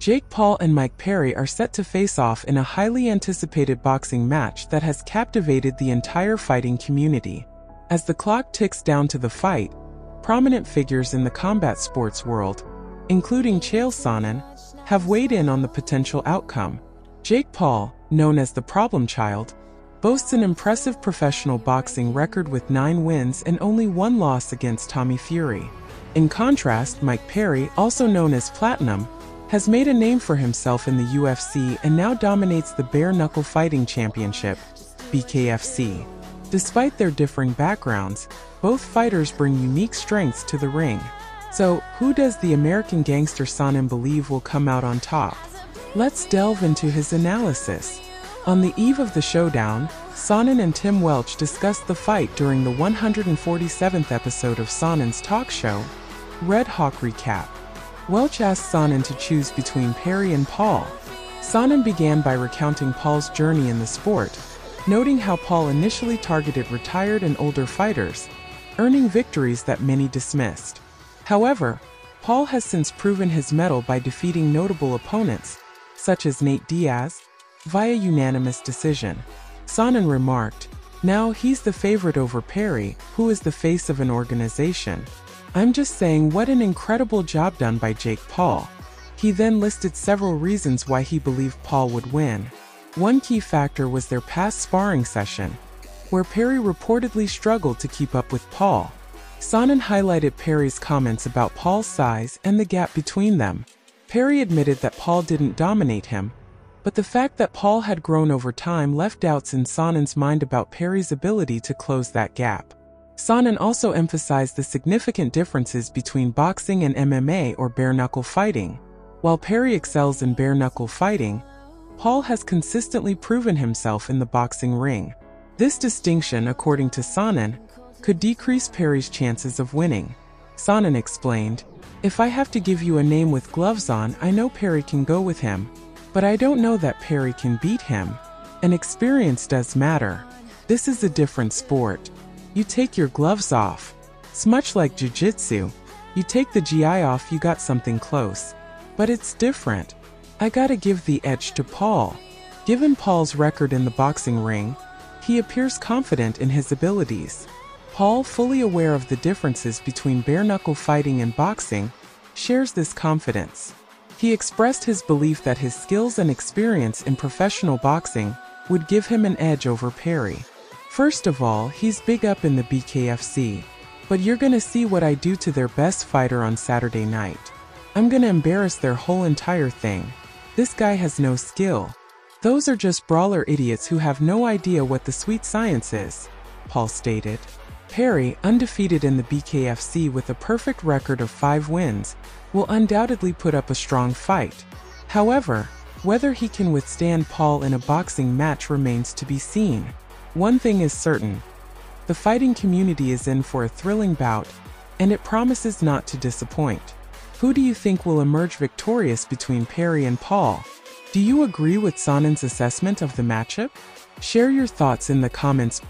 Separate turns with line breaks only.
Jake Paul and Mike Perry are set to face off in a highly anticipated boxing match that has captivated the entire fighting community. As the clock ticks down to the fight, prominent figures in the combat sports world, including Chael Sonnen, have weighed in on the potential outcome. Jake Paul, known as the Problem Child, boasts an impressive professional boxing record with 9 wins and only 1 loss against Tommy Fury. In contrast, Mike Perry, also known as Platinum, has made a name for himself in the UFC and now dominates the Bare Knuckle Fighting Championship, BKFC. Despite their differing backgrounds, both fighters bring unique strengths to the ring. So, who does the American gangster Sonnen believe will come out on top? Let's delve into his analysis. On the eve of the showdown, Sonnen and Tim Welch discussed the fight during the 147th episode of Sonnen's talk show, Red Hawk Recap. Welch asked Sonnen to choose between Perry and Paul. Sonnen began by recounting Paul's journey in the sport, noting how Paul initially targeted retired and older fighters, earning victories that many dismissed. However, Paul has since proven his mettle by defeating notable opponents, such as Nate Diaz, via unanimous decision. Sonnen remarked, "Now he's the favorite over Perry, who is the face of an organization. I'm just saying what an incredible job done by Jake Paul." He then listed several reasons why he believed Paul would win. One key factor was their past sparring session, where Perry reportedly struggled to keep up with Paul. Sonnen highlighted Perry's comments about Paul's size and the gap between them. Perry admitted that Paul didn't dominate him, but the fact that Paul had grown over time left doubts in Sonnen's mind about Perry's ability to close that gap. Sonnen also emphasized the significant differences between boxing and MMA or bare-knuckle fighting. While Perry excels in bare-knuckle fighting, Paul has consistently proven himself in the boxing ring. This distinction, according to Sonnen, could decrease Perry's chances of winning. Sonnen explained, "If I have to give you a name with gloves on, I know Perry can go with him, but I don't know that Perry can beat him. And experience does matter. This is a different sport. You take your gloves off. It's much like jiu-jitsu. You take the GI off, you got something close. But it's different. I gotta give the edge to Paul." Given Paul's record in the boxing ring, he appears confident in his abilities. Paul, fully aware of the differences between bare-knuckle fighting and boxing, shares this confidence. He expressed his belief that his skills and experience in professional boxing would give him an edge over Perry. "First of all, he's big up in the BKFC, but you're gonna see what I do to their best fighter on Saturday night. I'm gonna embarrass their whole entire thing. This guy has no skill. Those are just brawler idiots who have no idea what the sweet science is," Paul stated. Perry, undefeated in the BKFC with a perfect record of 5 wins, will undoubtedly put up a strong fight. However, whether he can withstand Paul in a boxing match remains to be seen. One thing is certain: the fighting community is in for a thrilling bout, and it promises not to disappoint. Who do you think will emerge victorious between Perry and Paul? Do you agree with Sonnen's assessment of the matchup? Share your thoughts in the comments